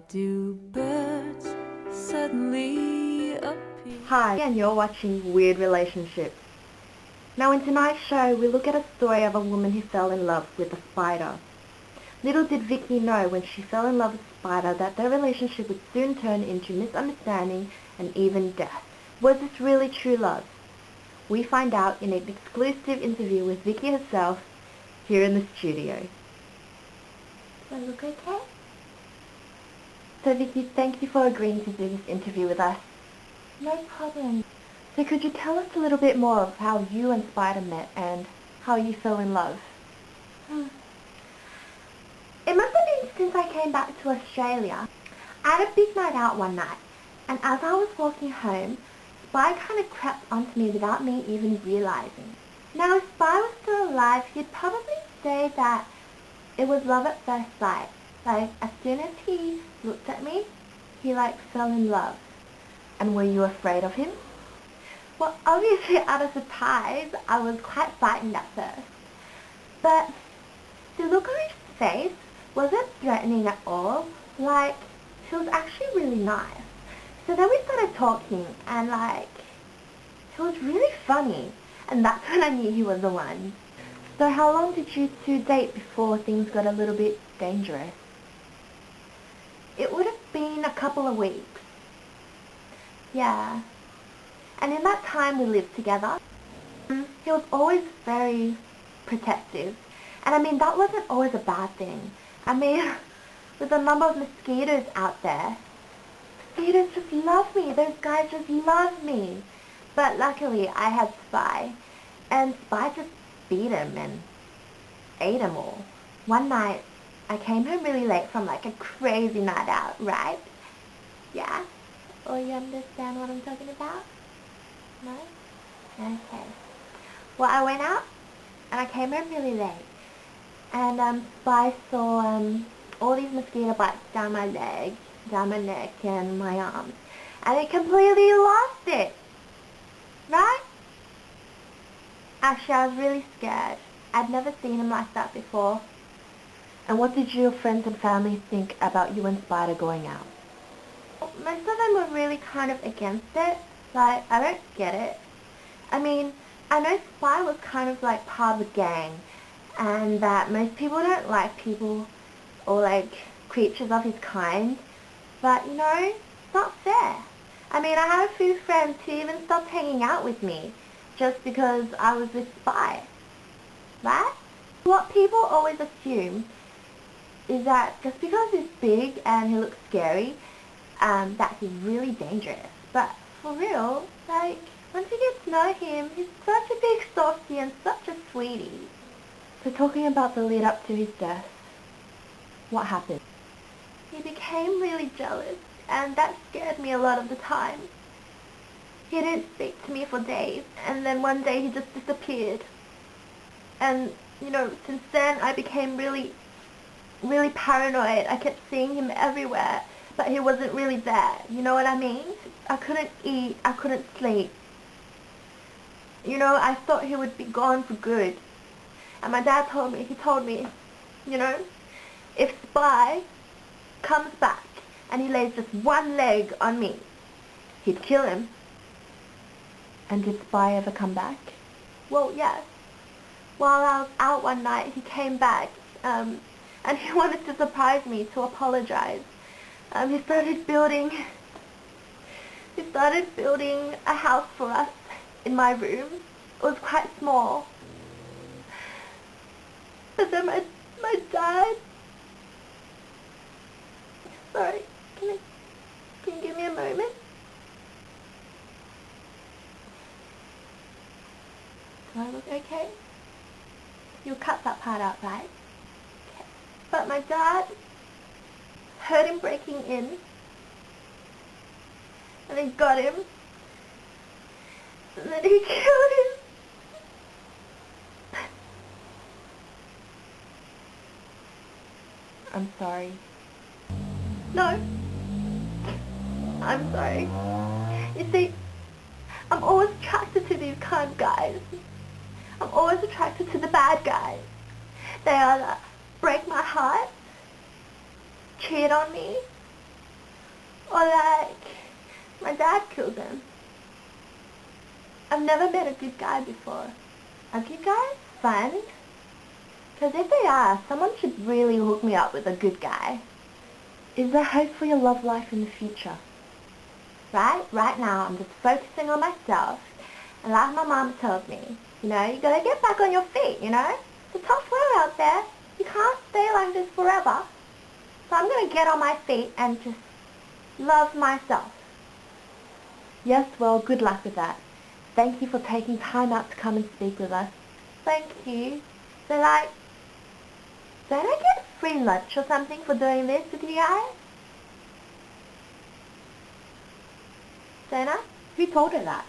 do birds suddenly appear? Hi, and you're watching Weird Relationships. Now in tonight's show, we look at a story of a woman who fell in love with a spider. Little did Vicky know when she fell in love with Spyder that their relationship would soon turn into misunderstanding and even death. Was this really true love? We find out in an exclusive interview with Vicky herself here in the studio. Do I look okay? So Vicky, thank you for agreeing to do this interview with us. No problem. So could you tell us a little bit more of how you and Spyder met and how you fell in love? It must have been since I came back to Australia. I had a big night out one night, and as I was walking home, Spy kind of crept onto me without me even realizing. Now if Spy was still alive, he'd probably say that it was love at first sight. Like, as soon as he looked at me, he fell in love. And were you afraid of him? Well, obviously out of surprise, I was quite frightened at first. But the look on his face wasn't threatening at all. He was actually really nice. So then we started talking, and he was really funny. And that's when I knew he was the one. So how long did you two date before things got a little bit dangerous? It would have been a couple of weeks. Yeah. And in that time we lived together. He was always very protective. And I mean, that wasn't always a bad thing. I mean, with the number of mosquitoes out there, mosquitoes just love me. Those guys just love me. But luckily I had Spy. And Spy just beat him and ate him all. One night, I came home really late from a crazy night out, right? Yeah? Or you understand what I'm talking about? No? Okay. Well, I went out, and I came home really late. And Spy saw all these mosquito bites down my leg, down my neck, and my arms. And he completely lost it. Right? Actually, I was really scared. I'd never seen him like that before. And what did your friends and family think about you and Spyder going out? Most of them were really kind of against it. I don't get it. I mean, I know Spy was kind of part of the gang, and that most people don't like people or creatures of his kind. But, it's not fair. I mean, I had a few friends who even stopped hanging out with me just because I was with Spy. Right? What people always assume is that just because he's big and he looks scary, that he's really dangerous. But for real, once you get to know him, he's such a big softie and such a sweetie. So talking about the lead up to his death, what happened? He became really jealous, and that scared me a lot of the time. He didn't speak to me for days, and then one day he just disappeared. And, since then I became really paranoid. I kept seeing him everywhere, but he wasn't really there. You know what I mean? I couldn't eat. I couldn't sleep. I thought he would be gone for good. And my dad told me, if Spy comes back and he lays just one leg on me, he'd kill him. And did Spy ever come back? Well, yes. While I was out one night, he came back, and he wanted to surprise me, to apologize. He started building a house for us in my room. It was quite small. But then my dad... Sorry, can you give me a moment? Do I look okay? You'll cut that part out, right? Okay. But my dad heard him breaking in, and he got him, and then he killed him. I'm sorry. No. I'm sorry. You see, I'm always attracted to these kind of guys. I'm always attracted to the bad guys. They either break my heart, cheat on me, Or like, my dad killed him. I've never met a good guy before. Are good guys fun? Because if they are, someone should really hook me up with a good guy. Is there hope for your love life in the future? Right now I'm just focusing on myself. And like my mom told me, you gotta get back on your feet, It's a tough world out there. You can't stay like this forever. So I'm gonna get on my feet and just love myself. Yes, well, good luck with that. Thank you for taking time out to come and speak with us. Thank you. So don't I get free lunch or something for doing this with you guys? Don't I? Who told her that?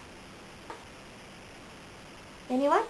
Anyone?